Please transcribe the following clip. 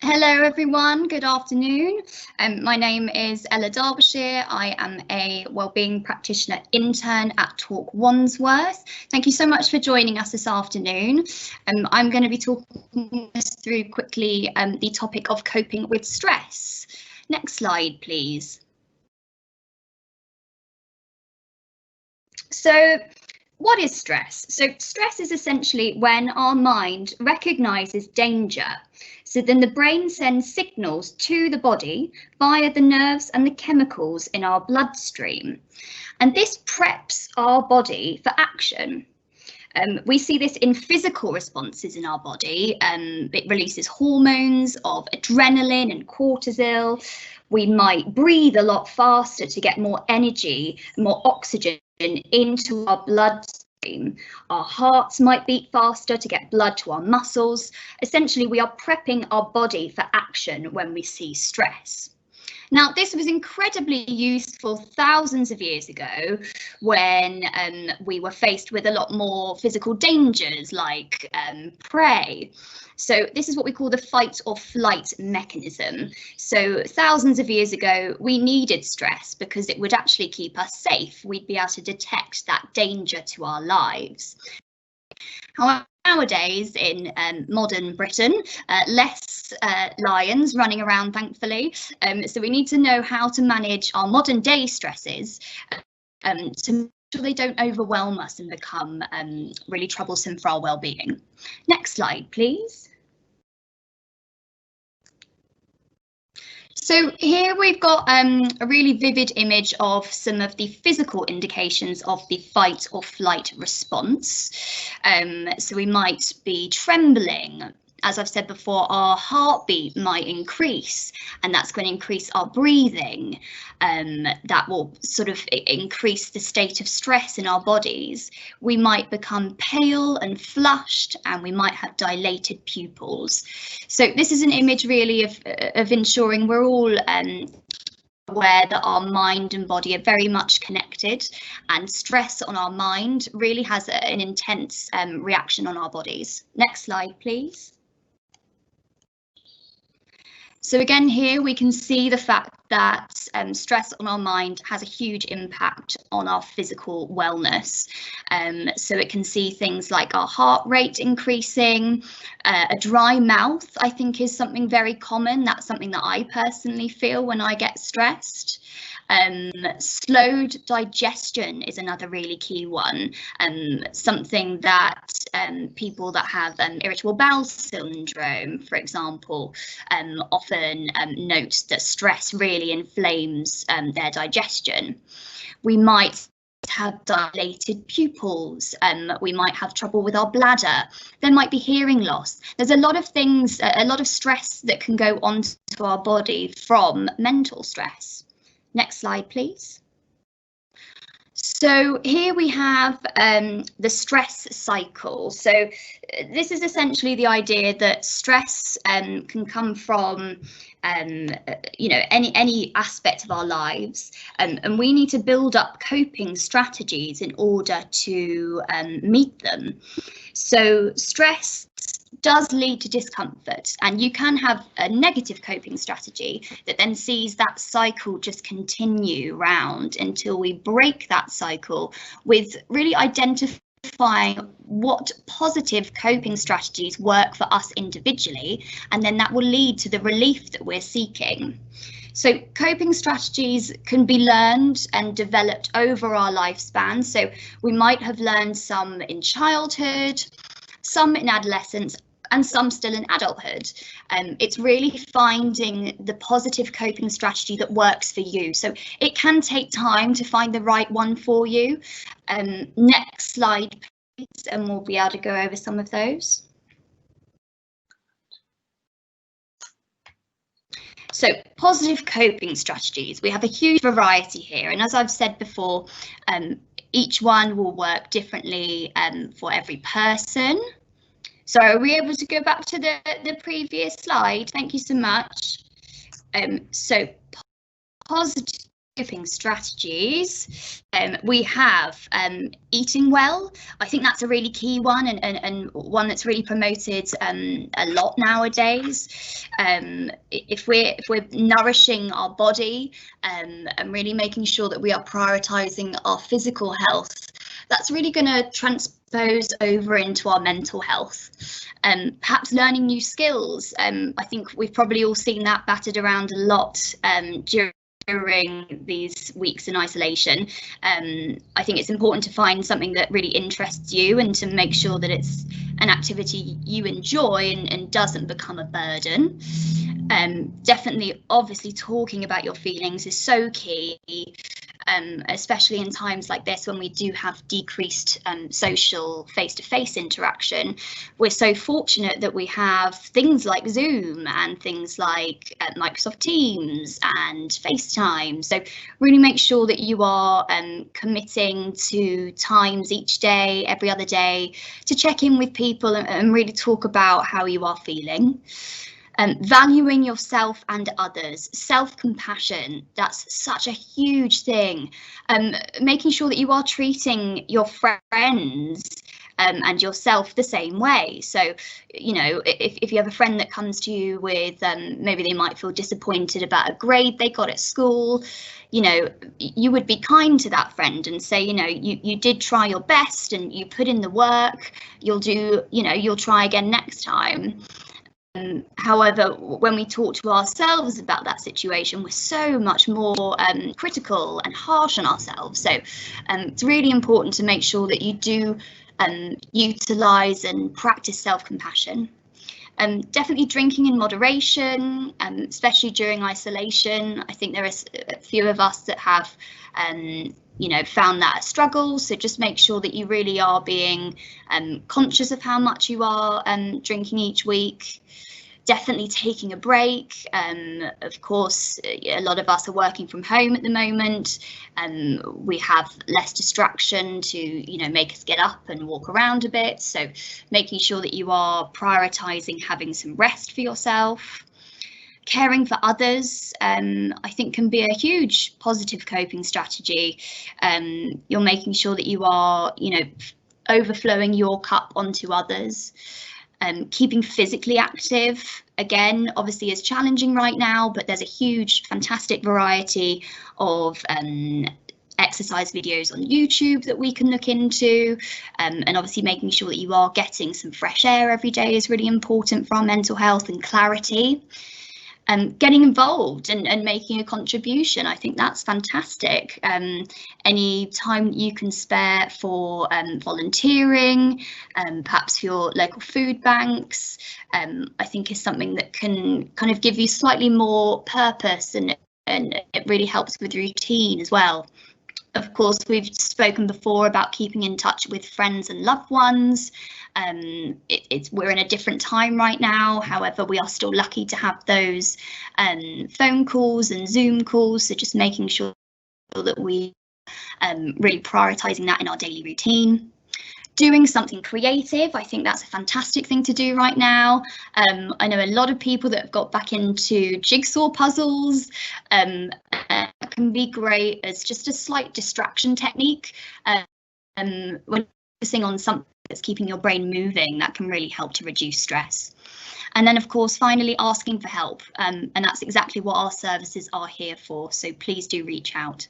Hello everyone, good afternoon. My name is Ella Derbyshire. I am a wellbeing practitioner intern at Talk Wandsworth. Thank you so much for joining us this afternoon. I'm going to be talking us through quickly the topic of coping with stress. Next slide, please. So, what is stress? So stress is essentially when our mind recognises danger. So then the brain sends signals to the body via the nerves and the chemicals in our bloodstream. And this preps our body for action. We see this in physical responses in our body. It releases hormones of adrenaline and cortisol. We might breathe a lot faster to get more energy, more oxygen into our bloodstream. Our hearts might beat faster to get blood to our muscles. Essentially, we are prepping our body for action when we see stress. Now, this was incredibly useful thousands of years ago when we were faced with a lot more physical dangers like prey. So this is what we call the fight or flight mechanism. So thousands of years ago, we needed stress because it would actually keep us safe. We'd be able to detect that danger to our lives. However, nowadays in modern Britain, less lions running around, thankfully. So we need to know how to manage our modern day stresses to make sure they don't overwhelm us and become really troublesome for our well-being. Next slide, please. So here we've got a really vivid image of some of the physical indications of the fight or flight response. So we might be trembling. As I've said before, our heartbeat might increase, and that's going to increase our breathing. That will sort of increase the state of stress in our bodies. We might become pale and flushed, and we might have dilated pupils. So this is an image really of ensuring we're all aware that our mind and body are very much connected, and stress on our mind really has an intense reaction on our bodies. Next slide, please. So again, here we can see the fact that stress on our mind has a huge impact on our physical wellness. So it can see things like our heart rate increasing, a dry mouth, I think, is something very common. That's something that I personally feel when I get stressed. Slowed digestion is another really key one, something that people that have irritable bowel syndrome, for example, often note that stress really inflames their digestion. We might have dilated pupils, we might have trouble with our bladder, there might be hearing loss. There's a lot of things, a lot of stress that can go onto our body from mental stress. Next slide, please. So here we have the stress cycle. So this is essentially the idea that stress can come from any aspect of our lives, and we need to build up coping strategies in order to meet them. So stress does lead to discomfort, and you can have a negative coping strategy that then sees that cycle just continue round until we break that cycle with really identifying what positive coping strategies work for us individually, and then that will lead to the relief that we're seeking. So coping strategies can be learned and developed over our lifespan. So we might have learned some in childhood, some in adolescence, and some still in adulthood. It's really finding the positive coping strategy that works for you. So it can take time to find the right one for you. Next slide, please, and we'll be able to go over some of those. So positive coping strategies, we have a huge variety here, and as I've said before, each one will work differently for every person. So are we able to go back to the previous slide? Thank you so much. So positive coping strategies, we have eating well. I think that's a really key one, and one that's really promoted a lot nowadays. If we're nourishing our body and really making sure that we are prioritizing our physical health, that's really going to transpose over into our mental health. Perhaps learning new skills. I think we've probably all seen that battered around a lot during these weeks in isolation. I think it's important to find something that really interests you and to make sure that it's an activity you enjoy and doesn't become a burden. Definitely, obviously, talking about your feelings is so key. Especially in times like this when we do have decreased social face-to-face interaction. We're so fortunate that we have things like Zoom and things like Microsoft Teams and FaceTime. So really make sure that you are committing to times each day, every other day, to check in with people and really talk about how you are feeling. Valuing yourself and others, self-compassion, that's such a huge thing. Making sure that you are treating your friends and yourself the same way. So, you know, if you have a friend that comes to you with maybe they might feel disappointed about a grade they got at school, you know, you would be kind to that friend and say, you know, you did try your best and you put in the work, you'll try again next time. However, when we talk to ourselves about that situation, we're so much more critical and harsh on ourselves. So it's really important to make sure that you do utilise and practice self-compassion. Definitely drinking in moderation, especially during isolation. I think there is a few of us that have found that a struggle. So just make sure that you really are being conscious of how much you are drinking each week. Definitely taking a break. Of course, a lot of us are working from home at the moment. We have less distraction to, make us get up and walk around a bit. So making sure that you are prioritising having some rest for yourself. Caring for others, I think, can be a huge positive coping strategy. You're making sure that you are, overflowing your cup onto others. Keeping physically active, again, obviously is challenging right now, but there's a huge, fantastic variety of exercise videos on YouTube that we can look into, and obviously making sure that you are getting some fresh air every day is really important for our mental health and clarity. Getting involved and making a contribution, I think that's fantastic. Any time you can spare for volunteering, perhaps for your local food banks, I think is something that can kind of give you slightly more purpose, and it really helps with routine as well. Of course, we've spoken before about keeping in touch with friends and loved ones. We're in a different time right now. However, we are still lucky to have those phone calls and Zoom calls. So just making sure that we really prioritising that in our daily routine. Doing something creative, I think that's a fantastic thing to do right now. I know a lot of people that have got back into jigsaw puzzles. Can be great as just a slight distraction technique. When focusing on something that's keeping your brain moving, that can really help to reduce stress. And then, of course, finally asking for help. And that's exactly what our services are here for. So please do reach out.